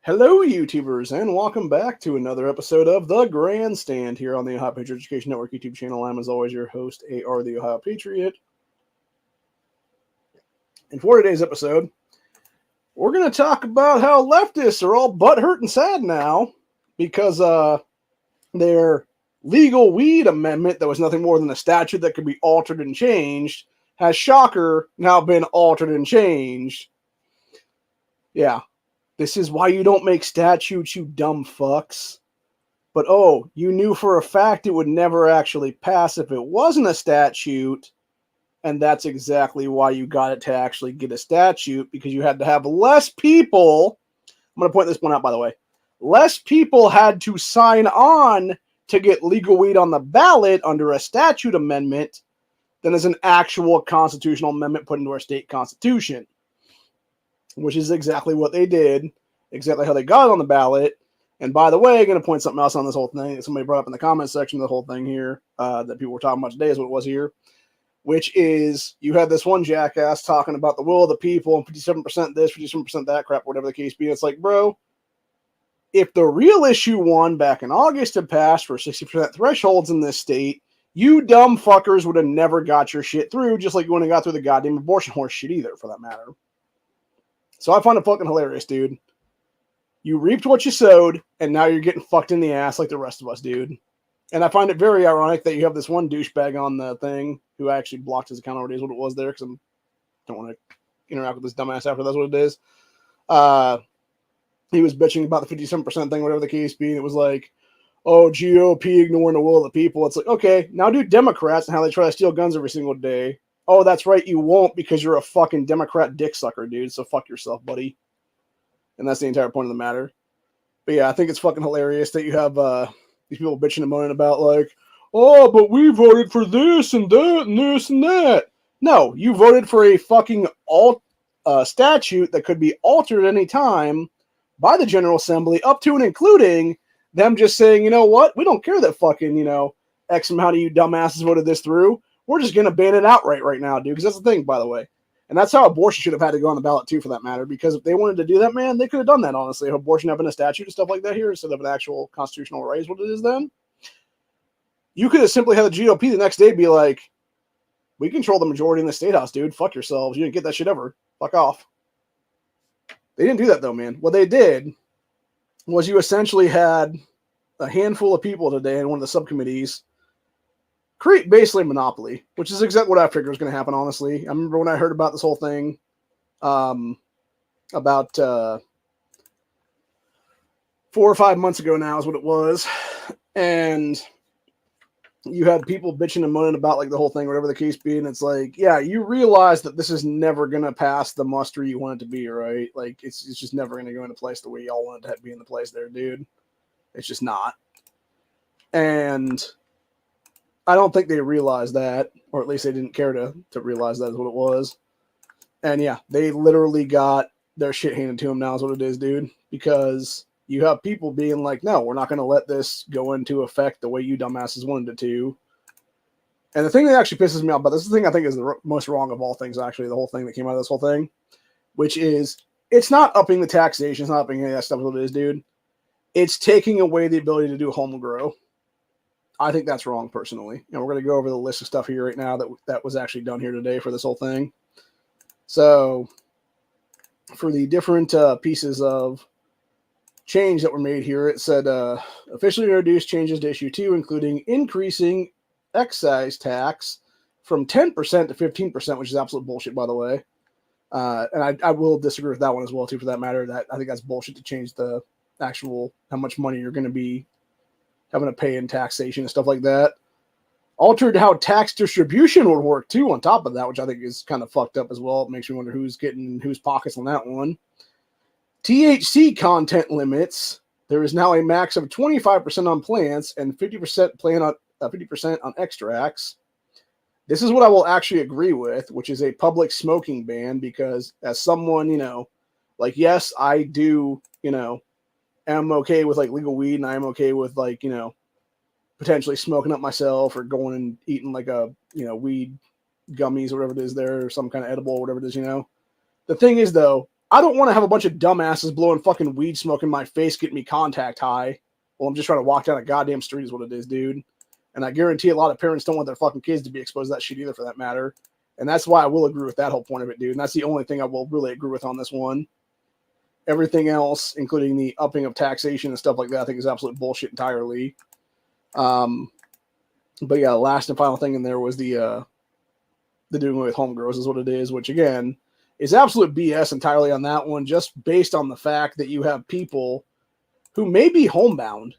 Hello, YouTubers, and welcome back to another episode of The Grandstand here on the Ohio Patriot Education Network YouTube channel. I'm, as always, your host, AR the Ohio Patriot. And for today's episode, we're going to talk about how leftists are all butthurt and sad now because their legal weed amendment that was nothing more than a statute that could be altered and changed has, shocker, now been altered and changed. Yeah. This is why you don't make statutes, you dumb fucks. But oh, you knew for a fact it would never actually pass if it wasn't a statute. And that's exactly why you got it to actually get a statute, because you had to have less people. I'm going to point this one out, by the way. Less people had to sign on to get legal weed on the ballot under a statute amendment than as an actual constitutional amendment put into our state constitution. Which is exactly what they did, exactly how they got it on the ballot. And by the way, I'm going to point something else on this whole thing that somebody brought up in the comment section of the whole thing here that people were talking about today is what it was here, which is you had this one jackass talking about the will of the people and 57% this, 57% that crap, whatever the case be. It's like, bro, if the real issue one back in August had passed for 60% thresholds in this state, you dumb fuckers would have never got your shit through, just like you wouldn't have got through the goddamn abortion horse shit either, for that matter. So I find it fucking hilarious, dude. You reaped what you sowed, and now you're getting fucked in the ass like the rest of us, dude. And I find it very ironic that you have this one douchebag on the thing who actually blocked his account already is what it was there, because I don't want to interact with this dumbass after that's what it is. He was bitching about the 57% thing, whatever the case be, and it was like, oh, GOP ignoring the will of the people. It's like, okay, now do Democrats and how they try to steal guns every single day. Oh, that's right, you won't, because you're a fucking Democrat dick sucker, dude. So fuck yourself, buddy. And that's the entire point of the matter. But yeah, I think it's fucking hilarious that you have these people bitching and moaning about like, oh, but we voted for this and that and this and that. No, you voted for a fucking statute that could be altered at any time by the General Assembly, up to and including them just saying, you know what, we don't care that fucking, X amount of you dumbasses voted this through. We're just going to ban it outright right now, dude, because that's the thing, by the way. And that's how abortion should have had to go on the ballot, too, for that matter, because if they wanted to do that, man, they could have done that, honestly. If abortion had been a statute and stuff like that here instead of an actual constitutional right is what it is then. You could have simply had the GOP the next day be like, we control the majority in the state house, dude. Fuck yourselves. You didn't get that shit ever. Fuck off. They didn't do that, though, man. What they did was you essentially had a handful of people today in one of the subcommittees create basically a monopoly, which is exactly what I figured was going to happen, honestly. I remember when I heard about this whole thing about 4 or 5 months ago now is what it was. And you had people bitching and moaning about like the whole thing, whatever the case be. And it's like, yeah, you realize that this is never going to pass the muster you want it to be, right? Like it's just never going to go into place the way y'all want it to be in the place there, dude. It's just not. And I don't think they realized that, or at least they didn't care to realize that is what it was. And yeah, they literally got their shit handed to them now is what it is, dude. Because you have people being like, no, we're not going to let this go into effect the way you dumbasses wanted it to. And the thing that actually pisses me off about this, the thing I think is the most wrong of all things, actually, the whole thing that came out of this whole thing, which is it's not upping the taxation, it's not upping any of that stuff, what it is, dude. It's taking away the ability to do home grow. I think that's wrong, personally. And we're going to go over the list of stuff here right now that was actually done here today for this whole thing. So, for the different pieces of change that were made here, it said, officially introduced changes to Issue 2, including increasing excise tax from 10% to 15%, which is absolute bullshit, by the way. And I will disagree with that one as well, too, for that matter. That I think that's bullshit to change the actual, how much money you're going to be having to pay in taxation and stuff like that. Altered how tax distribution would work, too, on top of that, which I think is kind of fucked up as well. It makes me wonder who's getting whose pockets on that one. THC content limits. There is now a max of 25% on plants and 50% on extracts. This is what I will actually agree with, which is a public smoking ban, because as someone, like, yes, I do, am okay with like legal weed, and I am okay with like, potentially smoking up myself or going and eating like a, weed gummies or whatever it is there, or some kind of edible or whatever it is, The thing is, though, I don't want to have a bunch of dumbasses blowing fucking weed smoke in my face, getting me contact high. Well, I'm just trying to walk down a goddamn street is what it is, dude. And I guarantee a lot of parents don't want their fucking kids to be exposed to that shit either, for that matter. And that's why I will agree with that whole point of it, dude. And that's the only thing I will really agree with on this one. Everything else, including the upping of taxation and stuff like that, I think is absolute bullshit entirely. But yeah, last and final thing in there was the doing away with home grows is what it is, which again is absolute BS entirely on that one, just based on the fact that you have people who may be homebound.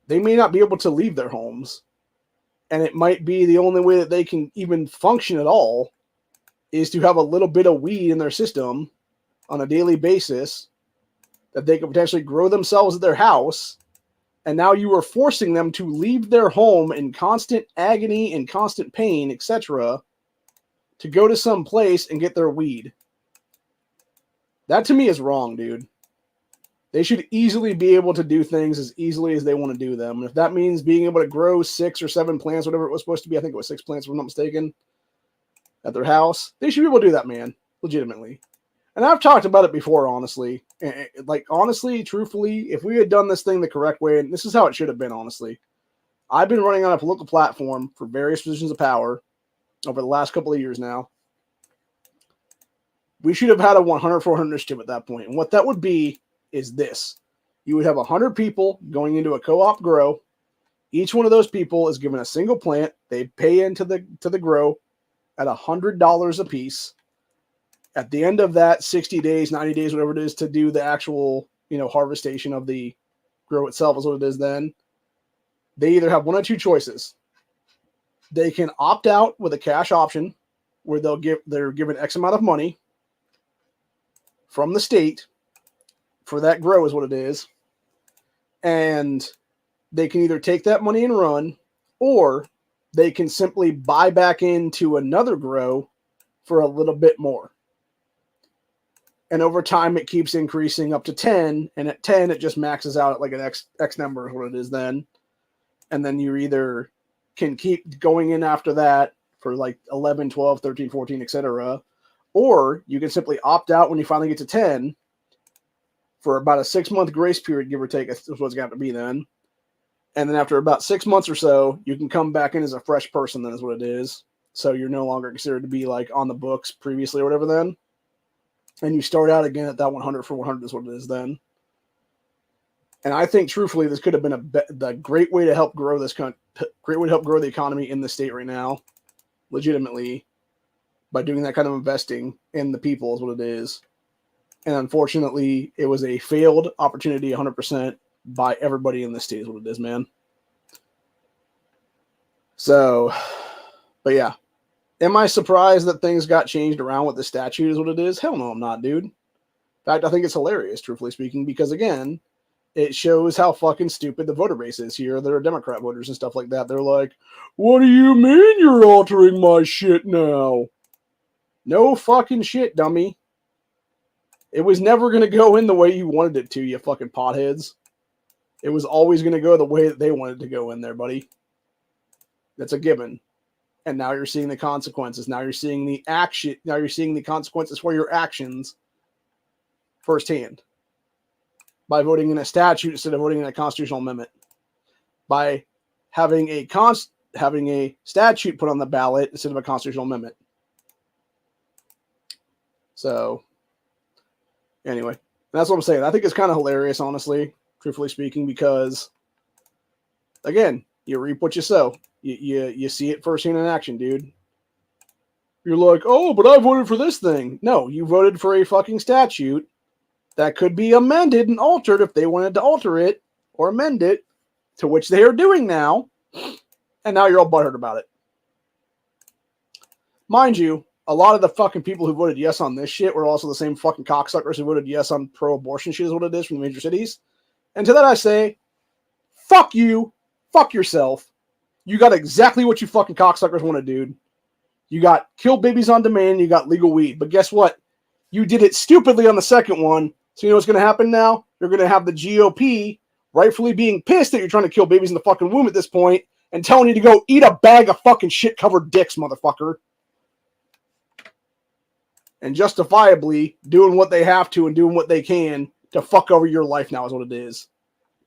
They may not be able to leave their homes. And it might be the only way that they can even function at all is to have a little bit of weed in their system on a daily basis that they could potentially grow themselves at their house. And now you are forcing them to leave their home in constant agony and constant pain, etc., to go to some place and get their weed. That to me is wrong, dude. They should easily be able to do things as easily as they want to do them. And if that means being able to grow 6 or 7 plants, whatever it was supposed to be, I think it was 6 plants, if I'm not mistaken, at their house, they should be able to do that, man. Legitimately. And I've talked about it before, honestly. Like, honestly, truthfully, if we had done this thing the correct way, and this is how it should have been, honestly. I've been running on a political platform for various positions of power over the last couple of years now. We should have had a 100-400 initiative at that point. And what that would be is this. You would have 100 people going into a co-op grow. Each one of those people is given a single plant. They pay into the grow at $100 a piece. At the end of that 60 days, 90 days, whatever it is, to do the actual, harvestation of the grow itself is what it is then. They either have one or two choices. They can opt out with a cash option where they're given X amount of money from the state for that grow is what it is. And they can either take that money and run, or they can simply buy back into another grow for a little bit more. And over time, it keeps increasing up to 10. And at 10, it just maxes out at like an X number is what it is then. And then you either can keep going in after that for like 11, 12, 13, 14, etc. Or you can simply opt out when you finally get to 10 for about a 6-month grace period, give or take, is what's got to be then. And then after about 6 months or so, you can come back in as a fresh person, then is what it is. So you're no longer considered to be like on the books previously or whatever then. And you start out again at that 100-400 is what it is then. And I think, truthfully, this could have been the great way to help grow this country, great way to help grow the economy in the state right now, legitimately, by doing that kind of investing in the people is what it is. And unfortunately, it was a failed opportunity 100% by everybody in the state is what it is, man. So, but yeah. Am I surprised that things got changed around with the statute is what it is? Hell no, I'm not, dude. In fact, I think it's hilarious, truthfully speaking, because again, it shows how fucking stupid the voter base is here. There are Democrat voters and stuff like that. They're like, what do you mean you're altering my shit now? No fucking shit, dummy. It was never going to go in the way you wanted it to, you fucking potheads. It was always going to go the way that they wanted to go in there, buddy. That's a given. And now you're seeing the consequences. Now you're seeing the action. Now you're seeing the consequences for your actions firsthand. By voting in a statute instead of voting in a constitutional amendment. By having a statute put on the ballot instead of a constitutional amendment. So, anyway, that's what I'm saying. I think it's kind of hilarious, honestly, truthfully speaking, because, again, you reap what you sow. You see it firsthand in action, dude. You're like, oh, but I voted for this thing. No, you voted for a fucking statute that could be amended and altered if they wanted to alter it or amend it, to which they are doing now. And now you're all butthurt about it. Mind you, a lot of the fucking people who voted yes on this shit were also the same fucking cocksuckers who voted yes on pro-abortion shit is what it is from the major cities. And to that I say, fuck you, fuck yourself. You got exactly what you fucking cocksuckers wanted, dude. You got kill babies on demand, you got legal weed. But guess what? You did it stupidly on the second one. So you know what's going to happen now? You're going to have the GOP rightfully being pissed that you're trying to kill babies in the fucking womb at this point and telling you to go eat a bag of fucking shit-covered dicks, motherfucker. and justifiably doing what they have to and doing what they can to fuck over your life now is what it is.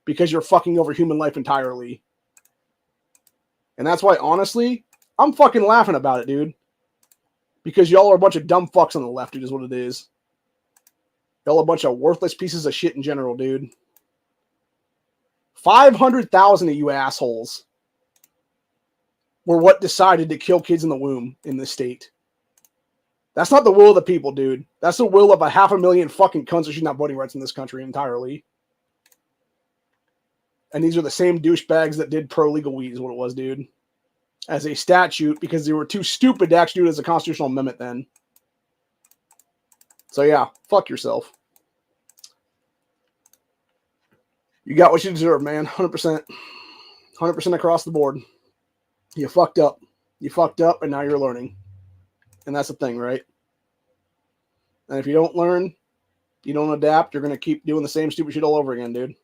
Because you're fucking over human life entirely. And that's why, honestly, I'm fucking laughing about it, dude. Because y'all are a bunch of dumb fucks on the left, dude, is what it is. Y'all a bunch of worthless pieces of shit in general, dude. 500,000 of you assholes were what decided to kill kids in the womb in this state. That's not the will of the people, dude. That's the will of a 500,000 fucking cunts who should not have voting rights in this country entirely. And these are the same douchebags that did pro-legal weed is what it was, dude. As a statute, because they were too stupid to actually do it as a constitutional amendment then. So yeah, fuck yourself. You got what you deserve, man. 100%. 100% across the board. You fucked up. You fucked up, and now you're learning. And that's the thing, right? And if you don't learn, you don't adapt, you're going to keep doing the same stupid shit all over again, dude.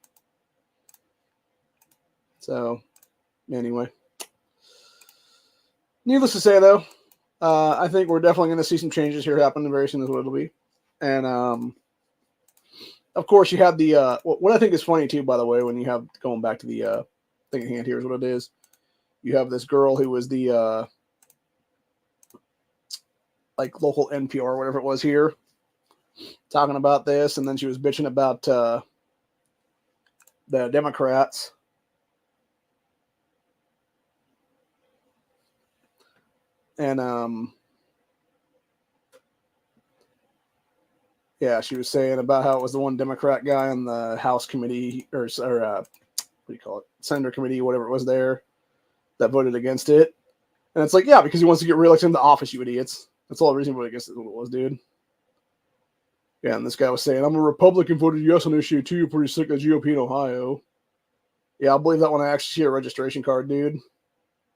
So, anyway. Needless to say, though, I think we're definitely going to see some changes here happen very soon is what it'll be. And, of course, you have the, what I think is funny, too, by the way, when you have, going back to the thing at hand here is what it is. You have this girl who was the, like, local NPR or whatever it was here, talking about this, and then she was bitching about the Democrats. And, yeah, she was saying about how it was the one Democrat guy on the House committee, or what do you call it, Senator committee, whatever it was there, that voted against it. And it's like, yeah, because he wants to get reelected into office, you idiots. That's all the reason he voted against it, what it was, dude. Yeah, and this guy was saying, I'm a Republican, voted yes on issue 2, pretty sick of GOP in Ohio. Yeah, I'll believe that when I actually see a registration card, dude.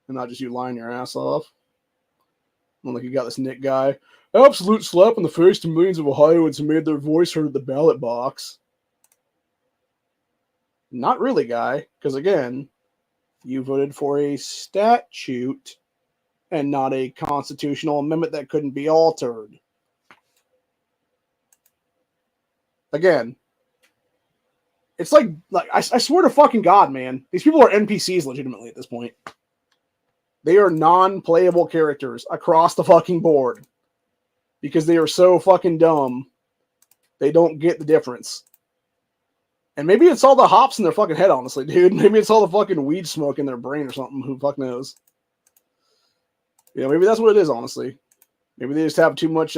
And not just you lying your ass off. And like you got this Nick guy. Absolute slap in the face to millions of Ohioans who made their voice heard at the ballot box. Not really, guy. Because again, you voted for a statute and not a constitutional amendment that couldn't be altered. Again, it's like I swear to fucking God, man. These people are NPCs legitimately at this point. They are non-playable characters across the fucking board. Because they are so fucking dumb, they don't get the difference. And maybe it's all the hops in their fucking head, honestly, dude. Maybe it's all the fucking weed smoke in their brain or something. Who the fuck knows? You know, maybe that's what it is, honestly. Maybe they just have too much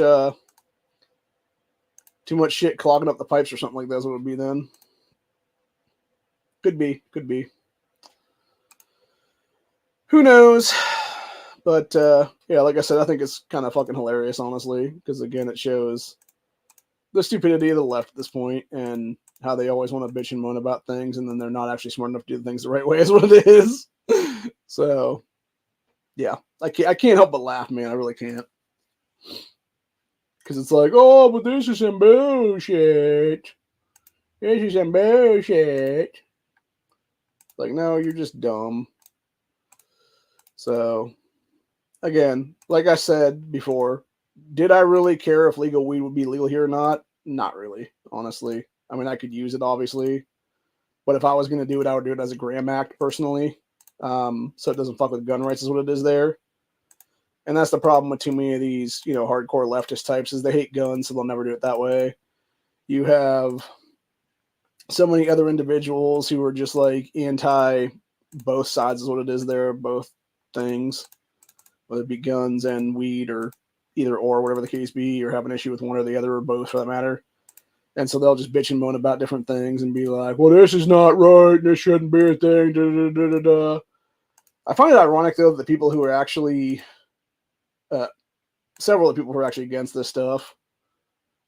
shit clogging up the pipes or something like that is what it would be then. Could be. Who knows? But, yeah, like I said, I think it's kind of fucking hilarious, honestly. Because, again, it shows the stupidity of the left at this point and how they always want to bitch and moan about things and then they're not actually smart enough to do things the right way is what it is. So, yeah. I can't help but laugh, man. I really can't. Because it's like, oh, but this is some bullshit. This is some bullshit. Like, no, you're just dumb. So, again, like I said before, did I really care if legal weed would be legal here or not? Not really, honestly. I mean, I could use it, obviously. But if I was going to do it, I would do it as a Graham Act, personally. So it doesn't fuck with gun rights is what it is there. And that's the problem with too many of these, you know, hardcore leftist types is they hate guns, so they'll never do it that way. You have so many other individuals who are just like anti both sides is what it is there, both things, whether it be guns and weed or either or, whatever the case be, or have an issue with one or the other or both for that matter. And so they'll just bitch and moan about different things and be like, well, this is not right. This shouldn't be a thing. Da, da, da, da, da. I find it ironic, though, that the people who are actually, several of the people who are actually against this stuff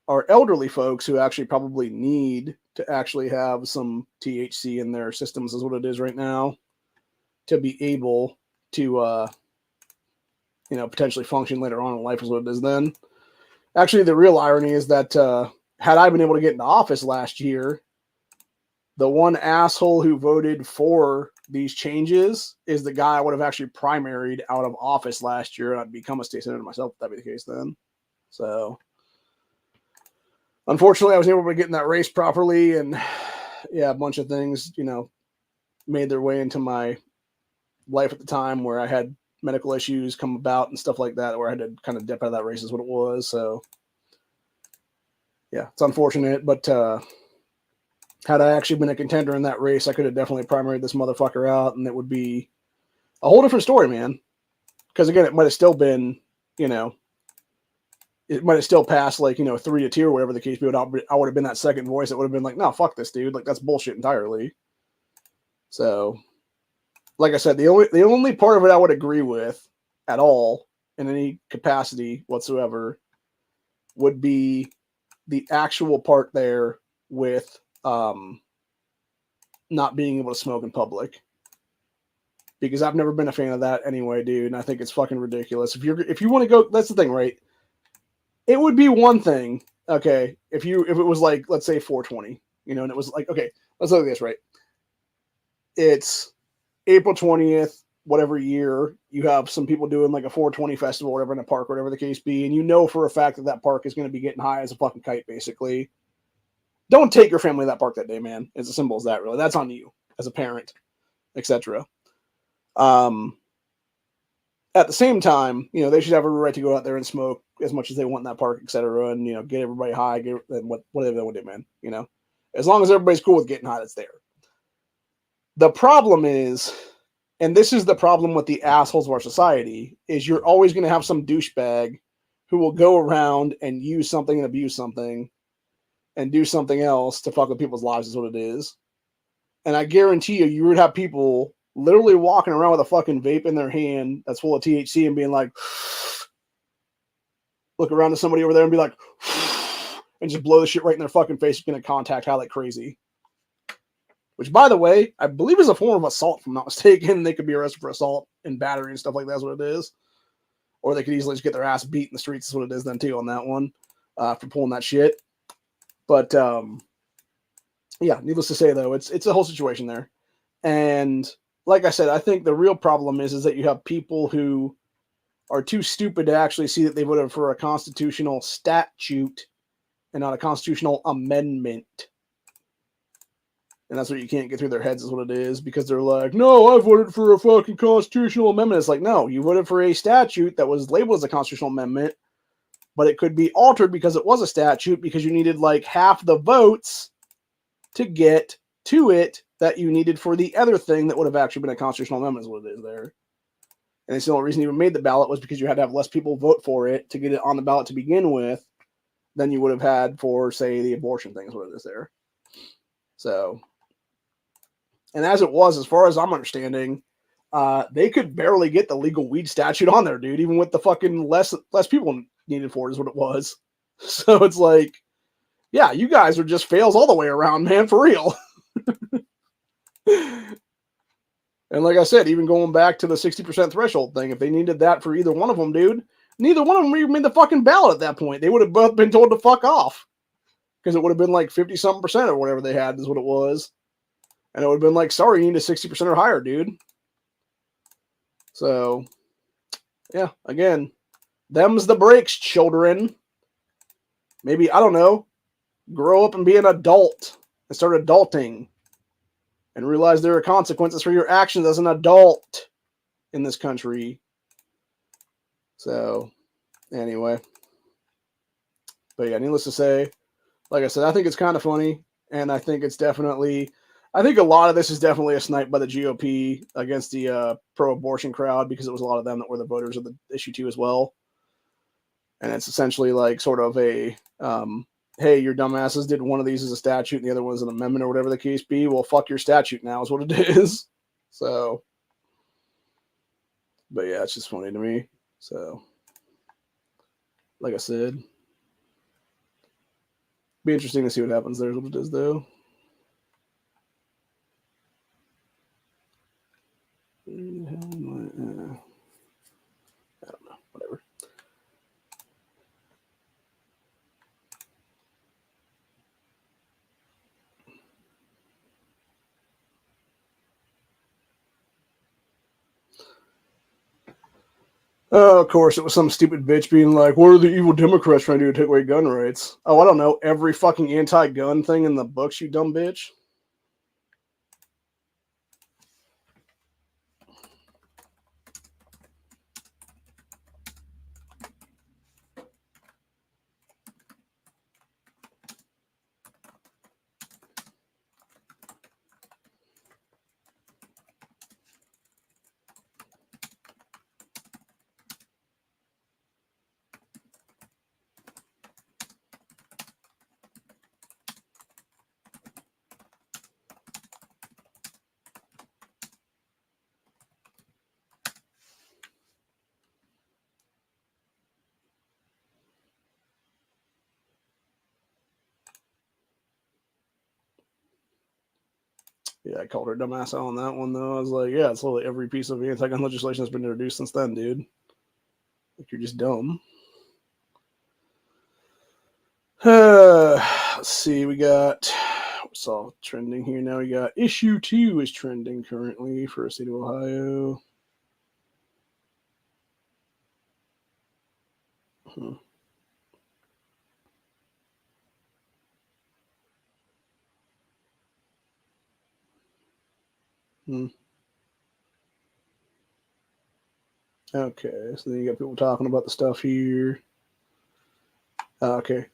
are elderly folks who actually probably need to actually have some THC in their systems is what it is right now to be able to, you know, potentially function later on in life is what it is then. Actually, the real irony is that had I been able to get into office last year, the one asshole who voted for these changes is the guy I would have actually primaried out of office last year, and I'd become a state senator myself if that'd be the case then. So, unfortunately, I was able to get in that race properly, and yeah, a bunch of things, made their way into my life at the time where I had medical issues come about and stuff like that, where I had to kind of dip out of that race is what it was. So yeah, it's unfortunate, but had I actually been a contender in that race, I could have definitely primaried this motherfucker out, and it would be a whole different story, man. Because again, it might have still been, it might have still passed 3-2 or whatever the case be. I would have been that second voice that would have been like, no, fuck this dude. Like, that's bullshit entirely. So, like I said, the only part of it I would agree with at all in any capacity whatsoever would be the actual part there with not being able to smoke in public. Because I've never been a fan of that anyway, dude, and I think it's fucking ridiculous. If you want to go, that's the thing, right? It would be one thing, okay, if it was like, let's say 420, and it was like, okay, let's look at this, right? It's April 20th, whatever year, you have some people doing like a 420 festival, whatever, in a park, whatever the case be, and you know for a fact that that park is going to be getting high as a fucking kite, basically. Don't take your family to that park that day, man. It's as simple as that, really. That's on you as a parent, etc. At the same time, they should have a right to go out there and smoke as much as they want in that park, etc. And, get everybody high, whatever they want to do, man. As long as everybody's cool with getting high, that's there. The problem is, and this is the problem with the assholes of our society, is you're always going to have some douchebag who will go around and use something and abuse something and do something else to fuck with people's lives is what it is. And I guarantee you would have people literally walking around with a fucking vape in their hand that's full of THC and being like, look around to somebody over there and be like, and just blow the shit right in their fucking face. You're going to contact high like crazy. Which, by the way, I believe is a form of assault, if I'm not mistaken. They could be arrested for assault and battery and stuff like that is what it is. Or they could easily just get their ass beat in the streets is what it is then, too, on that one, for pulling that shit. But, yeah, needless to say, though, it's a whole situation there. And like I said, I think the real problem is that you have people who are too stupid to actually see that they voted for a constitutional statute and not a constitutional amendment. And that's what you can't get through their heads is what it is, because they're like, no, I voted for a fucking constitutional amendment. It's like, no, you voted for a statute that was labeled as a constitutional amendment, but it could be altered because it was a statute because you needed like half the votes to get to it that you needed for the other thing that would have actually been a constitutional amendment is what it is there. And it's the only reason you even made the ballot was because you had to have less people vote for it to get it on the ballot to begin with than you would have had for, say, the abortion thing is what it is there. So, and as it was, as far as I'm understanding, they could barely get the legal weed statute on there, dude, even with the fucking less people needed for it is what it was. So it's like, yeah, you guys are just fails all the way around, man, for real. And like I said, even going back to the 60% threshold thing, if they needed that for either one of them, dude, neither one of them even made the fucking ballot at that point. They would have both been told to fuck off. Because it would have been like 50-something% or whatever they had is what it was. And it would have been like, sorry, you need a 60% or higher, dude. So, yeah, again, them's the breaks, children. Maybe, I don't know, grow up and be an adult and start adulting. And realize there are consequences for your actions as an adult in this country. So, anyway. But yeah, needless to say, like I said, I think it's kind of funny. And I think I think a lot of this is definitely a snipe by the GOP against the pro-abortion crowd, because it was a lot of them that were the voters of the issue too as well. And it's essentially like sort of a, hey, your dumbasses did one of these as a statute and the other one was an amendment or whatever the case be. Well, fuck your statute now is what it is. So, but yeah, it's just funny to me. So, like I said, be interesting to see what happens there is what it is, though. I don't know, whatever. Of course, it was some stupid bitch being like, what are the evil Democrats trying to do to take away gun rights? Oh, I don't know. Every fucking anti-gun thing in the books, you dumb bitch. Yeah, I called her dumbass out on that one, though. I was like, yeah, it's literally every piece of anti-gun legislation that's been introduced since then, dude. Like, you're just dumb. Let's see, we got what's all trending here now. We got issue 2 is trending currently for the state of Ohio. Hmm. Hmm. Okay, so then you got people talking about the stuff here. Okay,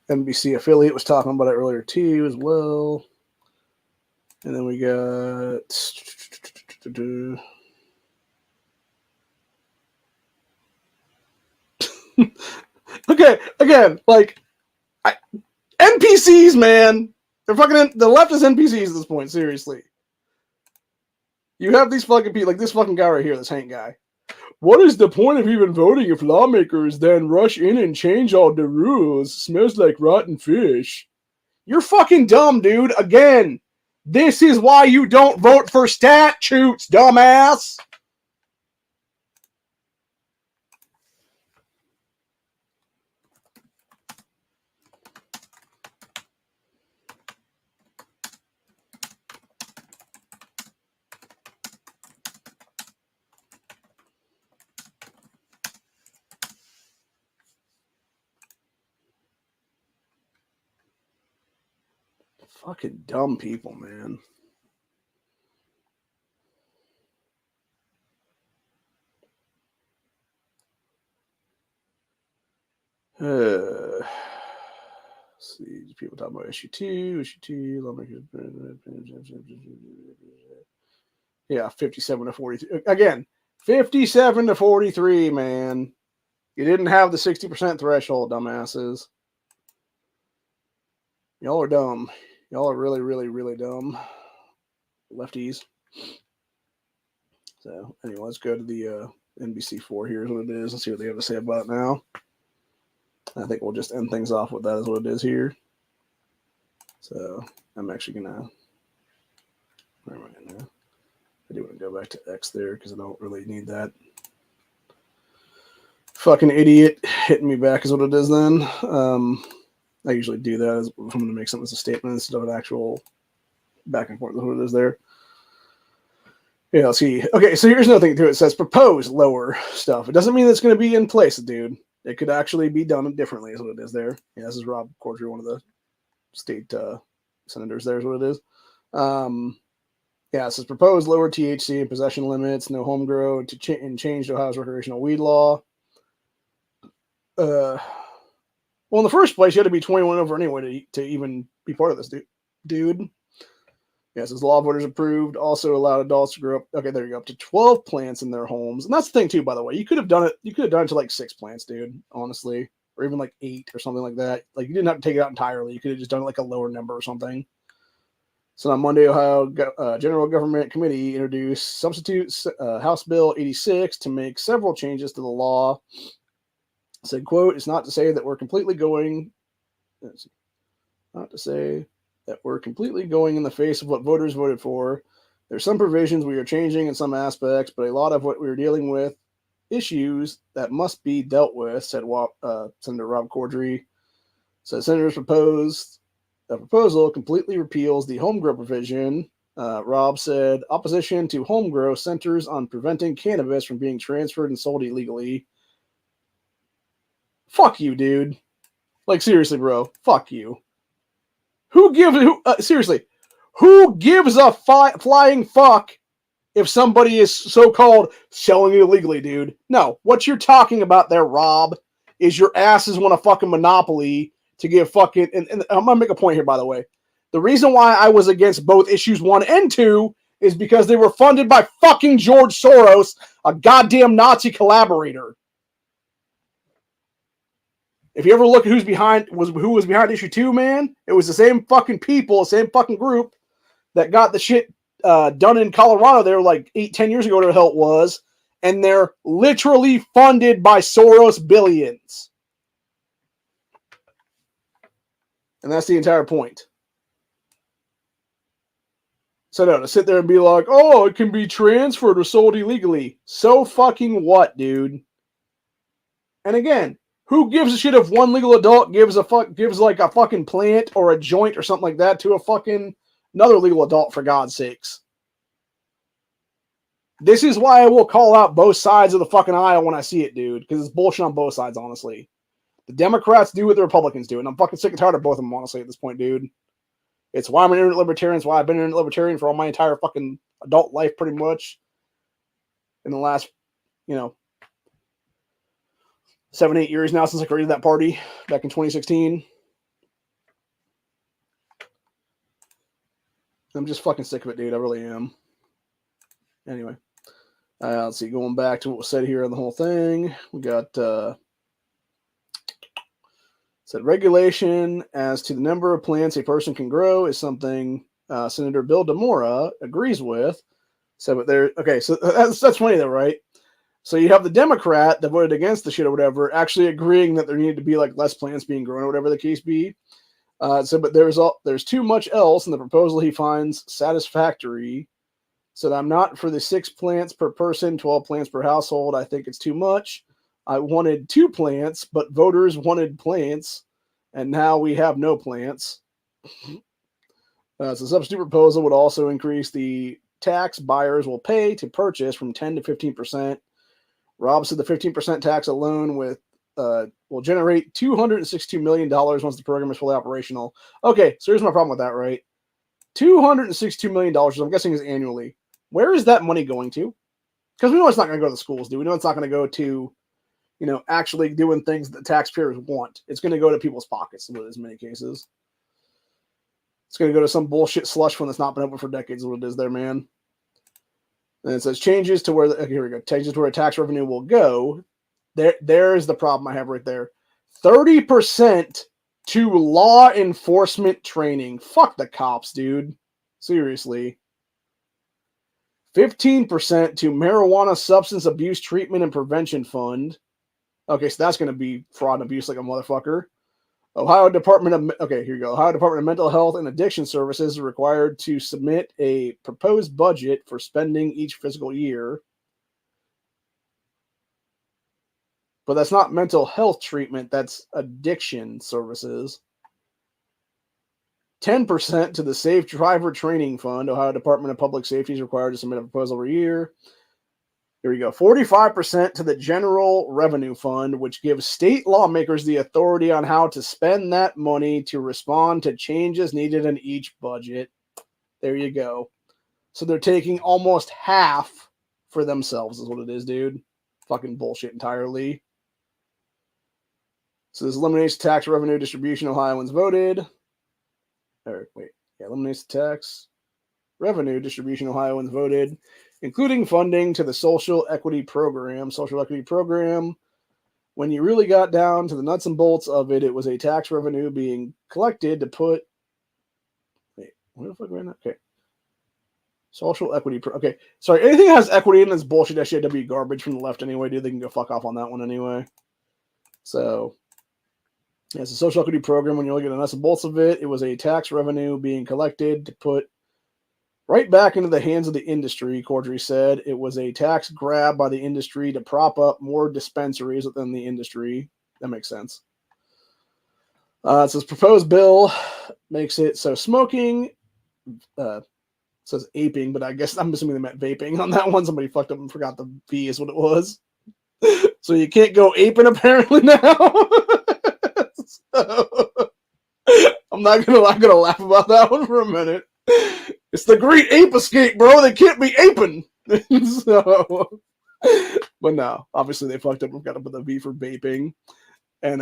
NBC affiliate was talking about it earlier too, as well. And then we got okay, again, like NPCs, man. They're fucking the leftist NPCs at this point. Seriously, you have these fucking people, like this fucking guy right here, this Hank guy. What is the point of even voting if lawmakers then rush in and change all the rules? Smells like rotten fish. You're fucking dumb, dude. Again, this is why you don't vote for statutes, dumbass. Fucking dumb people, man. Let's see, people talking about issue 2, yeah, 57 to 43. Again, 57 to 43, man. You didn't have the 60% threshold, dumbasses. Y'all are dumb. Y'all are really, really, really dumb. Lefties. So, anyway, let's go to the NBC4. Here's what it is. Let's see what they have to say about it now. I think we'll just end things off with that, is what it is here. So, I'm actually going to. Where am I now? I do want to go back to X there because I don't really need that. Fucking idiot hitting me back is what it is then. I usually do that if I'm going to make something as a statement instead of an actual back and forth. That's what it is there. Yeah, let's see. Okay, so here's another thing to it. It says propose lower stuff. It doesn't mean it's going to be in place, dude. It could actually be done differently, is what it is there. Yeah, this is Rob Corddry, one of the state senators there, is what it is. Yeah, it says propose lower THC and possession limits, no home grow, and change Ohio's recreational weed law. Well, in the first place, you had to be 21 over anyway to even be part of this, dude. Yes, as law voters approved, also allowed adults to grow up. Okay, there you go, up to 12 plants in their homes, and that's the thing too. By the way, you could have done it. You could have done it to like 6 plants, dude. Honestly, or even like 8 or something like that. Like you didn't have to take it out entirely. You could have just done it like a lower number or something. So on Monday, Ohio General Government Committee introduced substitute House Bill 86 to make several changes to the law. It said, "quote It's not to say that we're completely going. Not to say." That we're completely going in the face of what voters voted for. There's some provisions we are changing in some aspects, but a lot of what we're dealing with issues that must be dealt with, said Senator Rob Corddry. So senators proposed a proposal completely repeals the home grow provision Rob said, opposition to home grow centers on preventing cannabis from being transferred and sold illegally. Fuck you, dude. Like, seriously, bro. Fuck you. Seriously, who gives a flying fuck if somebody is so-called selling it illegally, dude? No, what you're talking about there, Rob, is your asses want a fucking monopoly to give fucking... And I'm going to make a point here, by the way. The reason why I was against both issues 1 and 2 is because they were funded by fucking George Soros, a goddamn Nazi collaborator. If you ever look at who was behind issue 2, man, it was the same fucking people, the same fucking group that got the shit done in Colorado there like 8-10 years ago, whatever the hell it was, and they're literally funded by Soros billions. And that's the entire point. So no, to sit there and be like, oh, it can be transferred or sold illegally. So fucking what, dude? And again, who gives a shit if one legal adult gives like a fucking plant or a joint or something like that to a fucking another legal adult, for God's sakes? This is why I will call out both sides of the fucking aisle when I see it, dude, because it's bullshit on both sides, honestly. The Democrats do what the Republicans do, and I'm fucking sick and tired of both of them, honestly, at this point, dude. It's why I'm an internet libertarian. It's why I've been an internet libertarian for all my entire fucking adult life, pretty much. In the last, 7-8 years now since I created that party back in 2016. I'm just fucking sick of it, dude. I really am. Anyway. Let's see. Going back to what was said here on the whole thing. We got... said regulation as to the number of plants a person can grow is something Senator Bill DeMora agrees with. So, but there, okay, so that's funny though, right? So you have the Democrat that voted against the shit or whatever, actually agreeing that there needed to be like less plants being grown or whatever the case be. But there's too much else in the proposal he finds satisfactory. So I'm not for the 6 plants per person, 12 plants per household. I think it's too much. I wanted 2 plants, but voters wanted plants, and now we have no plants. So substitute proposal would also increase the tax buyers will pay to purchase from 10 to 15%. Rob said the 15% tax alone will generate $262 million once the program is fully operational. Okay, so here's my problem with that, right? $262 million, I'm guessing, is annually. Where is that money going to? Because we know it's not going to go to the schools, dude. We know it's not going to go to actually doing things that taxpayers want. It's going to go to people's pockets in many cases. It's going to go to some bullshit slush fund that's not been open for decades, is what it is there, man. And it says changes to where, here we go, changes to where tax revenue will go. There's the problem I have right there. 30% to law enforcement training. Fuck the cops, dude. Seriously. 15% to marijuana substance abuse treatment and prevention fund. Okay, so that's going to be fraud and abuse like a motherfucker. Ohio Department of Mental Health and Addiction Services is required to submit a proposed budget for spending each fiscal year. But that's not mental health treatment, that's addiction services. 10% to the Safe Driver Training Fund. Ohio Department of Public Safety is required to submit a proposal every year. Here we go. 45% to the General Revenue Fund, which gives state lawmakers the authority on how to spend that money to respond to changes needed in each budget. There you go. So they're taking almost half for themselves is what it is, dude. Fucking bullshit entirely. So this eliminates tax revenue distribution Ohioans voted. Eliminates tax revenue distribution Ohioans voted, including funding to the social equity program. Social equity program, when you really got down to the nuts and bolts of it, it was a tax revenue being collected to put... Wait, where the fuck am I? Okay. Social equity... Okay, sorry, anything that has equity in this bullshit SJW garbage from the left anyway, dude. They can go fuck off on that one anyway. So... yeah, it's a social equity program. When you look at the nuts and bolts of it, it was a tax revenue being collected to put right back into the hands of the industry, Cordry said. It was a tax grab by the industry to prop up more dispensaries within the industry. That makes sense. It says proposed bill makes it so smoking, says aping, but I guess I'm assuming they meant vaping on that one. Somebody fucked up and forgot the V is what it was. So you can't go aping apparently now. So, I'm gonna laugh about that one for a minute. It's the Great Ape Escape, bro. They can't be aping. So, but no, obviously they fucked up and got to put the V for vaping. And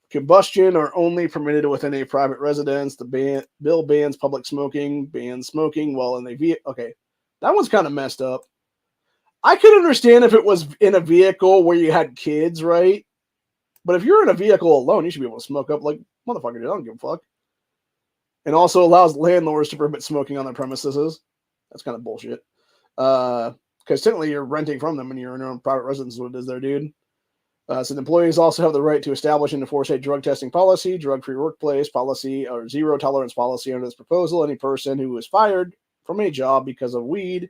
combustion are only permitted within a private residence. The bill bans public smoking, bans smoking while in a vehicle. Okay, that one's kind of messed up. I could understand if it was in a vehicle where you had kids, right? But if you're in a vehicle alone, you should be able to smoke up like motherfucker. Dude, I don't give a fuck. And also allows landlords to prohibit smoking on their premises. That's kind of bullshit. Because technically you're renting from them and you're in your own private residence is what it is there, dude. So the employees also have the right to establish and enforce a drug testing policy, drug-free workplace policy, or zero tolerance policy under this proposal. Any person who is fired from a job because of weed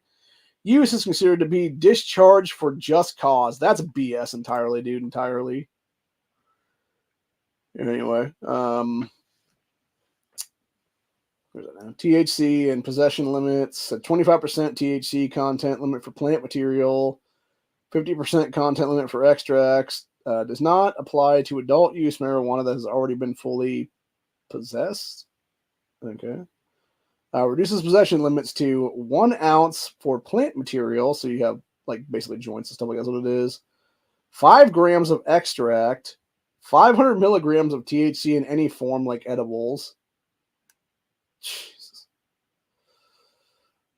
use is considered to be discharged for just cause. That's BS entirely, dude. Entirely. Anyway, THC and possession limits, a 25% THC content limit for plant material, 50% content limit for extracts, does not apply to adult use marijuana that has already been fully possessed. Okay. Reduces possession limits to 1 ounce for plant material. So you have like basically joints and stuff like that's what it is. 5 grams of extract, 500 milligrams of THC in any form like edibles. Jesus.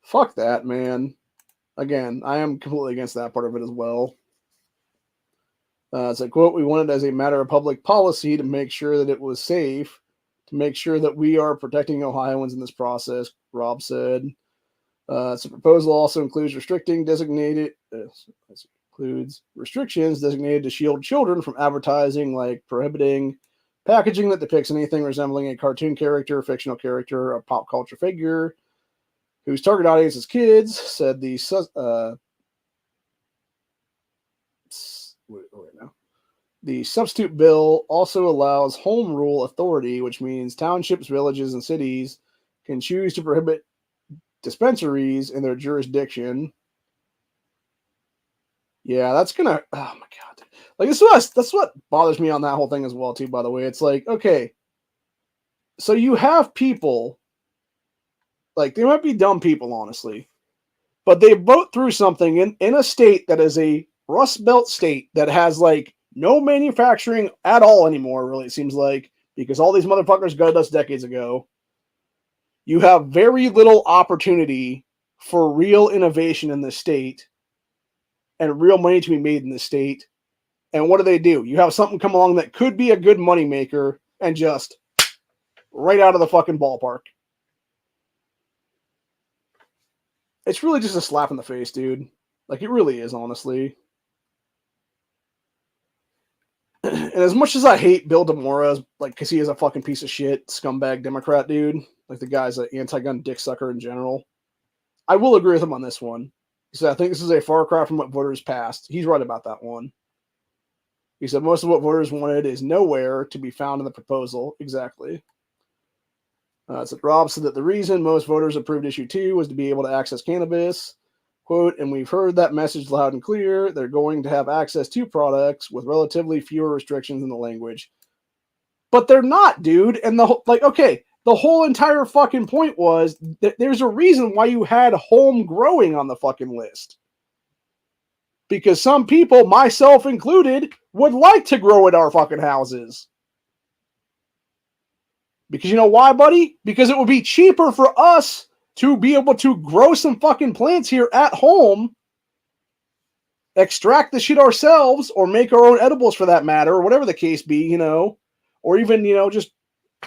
Fuck that, man. Again, I am completely against that part of it as well. It's a quote, we wanted as a matter of public policy to make sure that it was safe, to make sure that we are protecting Ohioans in this process, Rob said. So the proposal also includes restrictions designated to shield children from advertising, like prohibiting packaging that depicts anything resembling a cartoon character, fictional character, or pop culture figure whose target audience is kids, said the the substitute bill also allows home rule authority, which means townships, villages, and cities can choose to prohibit dispensaries in their jurisdiction. Yeah, that's gonna. Oh my god! Like that's what bothers me on that whole thing as well, too. By the way, it's like, okay, so you have people, like they might be dumb people, honestly, but they vote through something in a state that is a Rust Belt state that has like no manufacturing at all anymore, really, it seems like, because all these motherfuckers gutted us decades ago. You have very little opportunity for real innovation in this state and real money to be made in this state. And what do? You have something come along that could be a good moneymaker and just right out of the fucking ballpark. It's really just a slap in the face, dude. Like, it really is, honestly. And as much as I hate Bill DeMora, like, because he is a fucking piece of shit, scumbag Democrat dude, like the guy's an anti-gun dick sucker in general, I will agree with him on this one. He said, I think this is a far cry from what voters passed. He's right about that one. He said, most of what voters wanted is nowhere to be found in the proposal. Exactly. So Rob said that the reason most voters approved issue 2 was to be able to access cannabis. Quote, and we've heard that message loud and clear. They're going to have access to products with relatively fewer restrictions in the language. But they're not, dude. And the whole entire fucking point was that there's a reason why you had home growing on the fucking list. Because some people, myself included, would like to grow at our fucking houses. Because you know why, buddy? Because it would be cheaper for us to be able to grow some fucking plants here at home, extract the shit ourselves, or make our own edibles for that matter, or whatever the case be, you know, or even, you know, just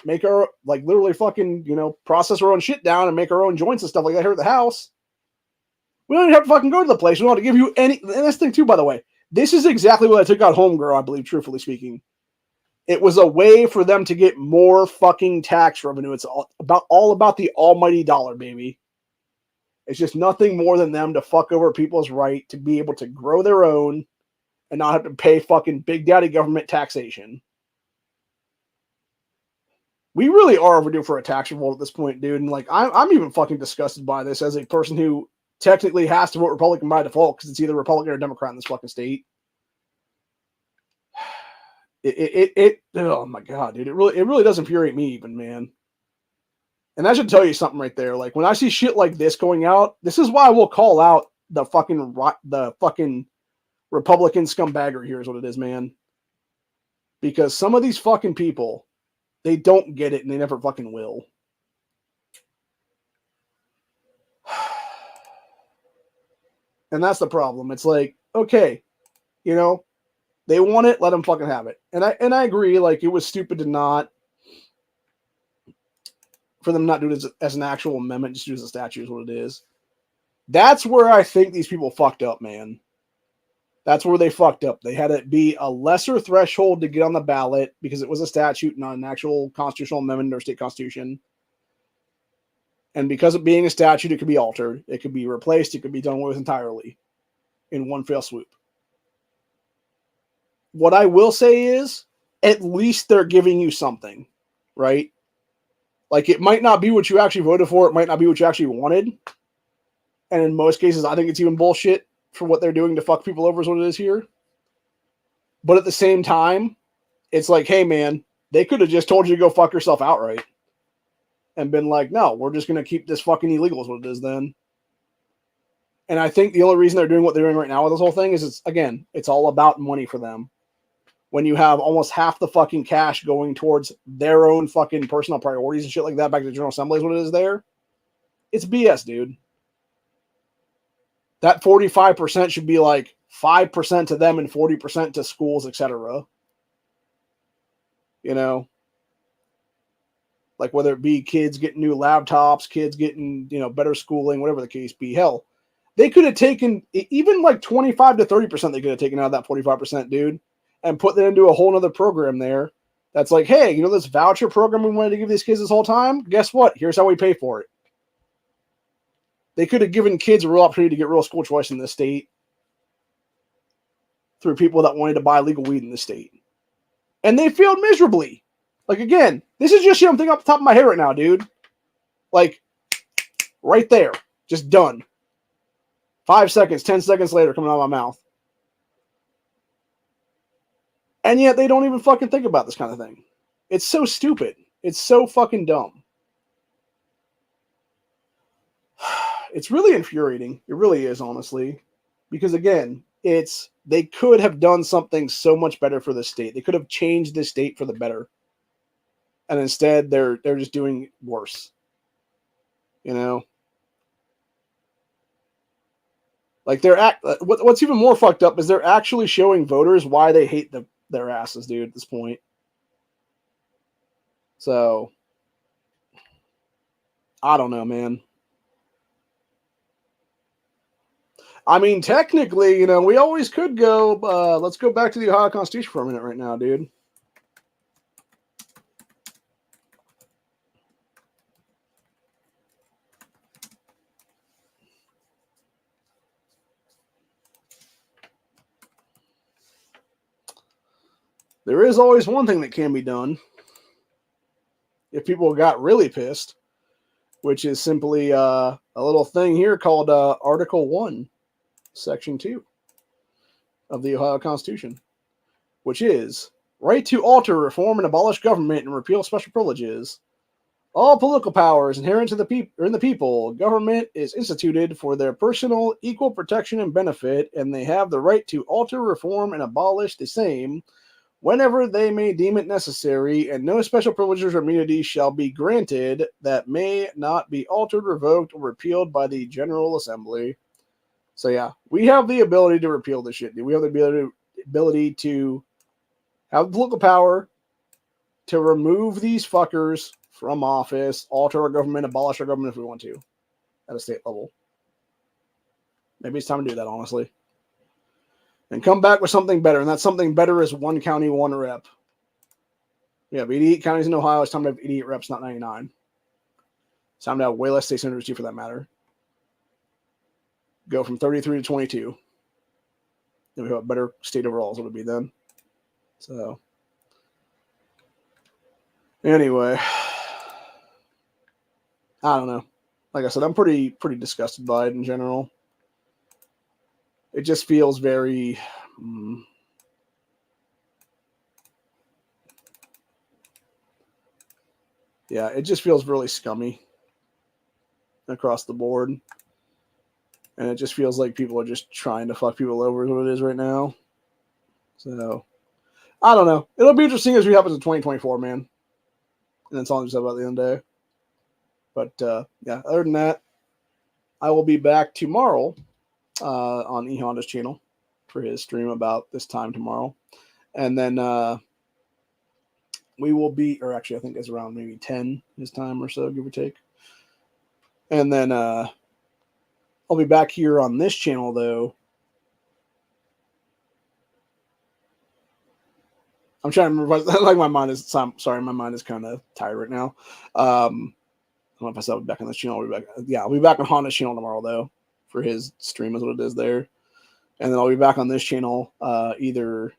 make our, like, literally fucking, you know, process our own shit down and make our own joints and stuff like that here at the house. We don't even have to fucking go to the place. We don't have to give you any, and this thing too, by the way, this is exactly what I took out Home Grow, I believe, truthfully speaking. It was a way for them to get more fucking tax revenue. It's all about the almighty dollar, baby. It's just nothing more than them to fuck over people's right to be able to grow their own and not have to pay fucking big daddy government taxation. We really are overdue for a tax revolt at this point, dude. And like, I'm even fucking disgusted by this as a person who technically has to vote Republican by default because it's either Republican or Democrat in this fucking state. Oh my god, dude. It really does infuriate me even, man. And that should tell you something right there. Like when I see shit like this going out, this is why I will call out the fucking Republican scumbaggery here is what it is, man. Because some of these fucking people, they don't get it and they never fucking will. And that's the problem. It's like, okay, you know, they want it, let them fucking have it. And I agree, like it was stupid to not for them not do it as an actual amendment, just do it as a statute is what it is. That's where I think these people fucked up, man. That's where they fucked up. They had it be a lesser threshold to get on the ballot because it was a statute, not an actual constitutional amendment or state constitution. And because of being a statute, it could be altered. It could be replaced. It could be done with entirely in one fell swoop. What I will say is, at least they're giving you something, right? Like, it might not be what you actually voted for. It might not be what you actually wanted. And in most cases, I think it's even bullshit for what they're doing to fuck people over is what it is here. But at the same time, it's like, hey, man, they could have just told you to go fuck yourself outright. And been like, no, we're just going to keep this fucking illegal is what it is then. And I think the only reason they're doing what they're doing right now with this whole thing is, it's all about money for them. When you have almost half the fucking cash going towards their own fucking personal priorities and shit like that back to the General Assembly is what it is there. It's BS, dude. That 45% should be like 5% to them and 40% to schools, etc. You know? Like whether it be kids getting new laptops, kids getting, better schooling, whatever the case be. Hell, they could have taken even like 25 to 30% they could have taken out of that 45%, dude, and put that into a whole other program there. That's like, hey, this voucher program we wanted to give these kids this whole time? Guess what? Here's how we pay for it. They could have given kids a real opportunity to get real school choice in this state through people that wanted to buy legal weed in the state. And they failed miserably. Like, again, this is just shit I'm thinking off the top of my head right now, dude. Like, right there. Just done. 5 seconds, 10 seconds later, coming out of my mouth. And yet they don't even fucking think about this kind of thing. It's so stupid. It's so fucking dumb. It's really infuriating. It really is, honestly. Because, again, they could have done something so much better for the state. They could have changed the state for the better. And instead, they're just doing worse. Like what's even more fucked up is they're actually showing voters why they hate their asses, dude, at this point. So, I don't know, man. I mean, technically, we always could go. Let's go back to the Ohio Constitution for a minute right now, dude. There is always one thing that can be done if people got really pissed, which is simply a little thing here called Article 1, Section 2 of the Ohio Constitution, which is right to alter, reform, and abolish government and repeal special privileges. All political powers inherent to the people. Government is instituted for their personal equal protection and benefit, and they have the right to alter, reform, and abolish the same whenever they may deem it necessary, and no special privileges or immunities shall be granted that may not be altered, revoked, or repealed by the General Assembly. So yeah, we have the ability to repeal this shit, dude. We have the ability to have political power to remove these fuckers from office, alter our government, abolish our government if we want to at a state level. Maybe it's time to do that, honestly. And come back with something better. And that something better is one county, one rep. We have 88 counties in Ohio. It's time to have 88 reps, not 99. It's time to have way less state senators, too, for that matter. Go from 33 to 22. Then we have a better state overall, is what it would be then. So, anyway, I don't know. Like I said, I'm pretty disgusted by it in general. It just feels very. Yeah, it just feels really scummy across the board. And it just feels like people are just trying to fuck people over is what it is right now. So, I don't know. It'll be interesting as we happens in 2024, man. And that's all I'm just about the end of the day. But, yeah, other than that, I will be back tomorrow on E Honda's channel for his stream about this time tomorrow. And then we will be, or actually I think it's around maybe 10 his time or so, give or take. And then I'll be back here on this channel, though. I'm trying to remember, like my mind is, sorry, my mind is kind of tired right now. I don't know if I said I'll be back on this channel. I'll be back on Honda's channel tomorrow, though, for his stream is what it is there. And then I'll be back on this channel either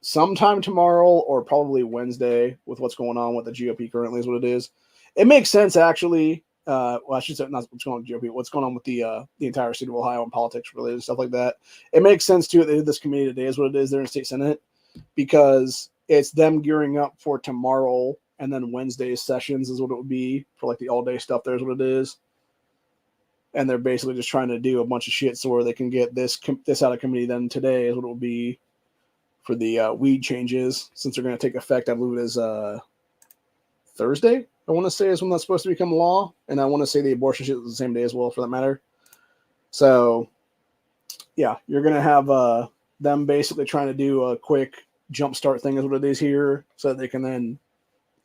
sometime tomorrow or probably Wednesday with what's going on with the GOP currently is what it is. It makes sense, actually. Well, I should say not what's going on with GOP, what's going on with the entire state of Ohio and politics related stuff like that. It makes sense, too, that they did this committee today is what it is there in State Senate because it's them gearing up for tomorrow and then Wednesday's sessions is what it would be for like the all-day stuff. There's what it is. And they're basically just trying to do a bunch of shit so where they can get this out of committee then today is what it will be for the weed changes since they're going to take effect. I believe it is Thursday, I want to say, is when that's supposed to become law. And I want to say the abortion shit is the same day as well, for that matter. So, yeah, you're going to have them basically trying to do a quick jumpstart thing is what it is here so that they can then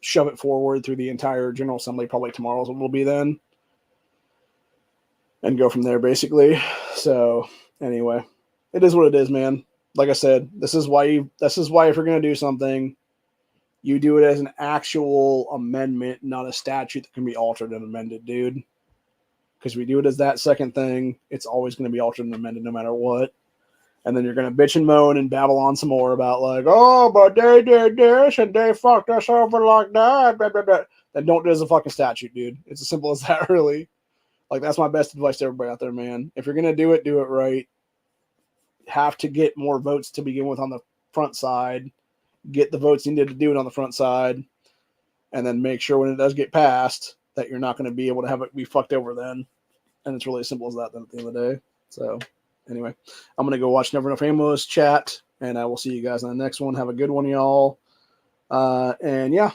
shove it forward through the entire General Assembly probably tomorrow is what it'll be then. And go from there, basically. So, anyway, it is what it is, man. Like I said, this is why if you're going to do something, you do it as an actual amendment, not a statute that can be altered and amended, dude. Because we do it as that second thing, it's always going to be altered and amended no matter what. And then you're going to bitch and moan and babble on some more about like, oh, but they did this and they fucked us over like that. Blah, blah, blah. Then don't do it as a fucking statute, dude. It's as simple as that, really. Like, that's my best advice to everybody out there, man. If you're going to do it right. Have to get more votes to begin with on the front side. Get the votes needed to do it on the front side. And then make sure when it does get passed that you're not going to be able to have it be fucked over then. And it's really as simple as that then at the end of the day. So, anyway, I'm going to go watch Never Enough Ammo's chat. And I will see you guys on the next one. Have a good one, y'all. And, yeah.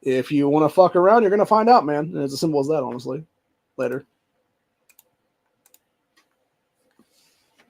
If you want to fuck around, you're going to find out, man. And it's as simple as that, honestly. Later.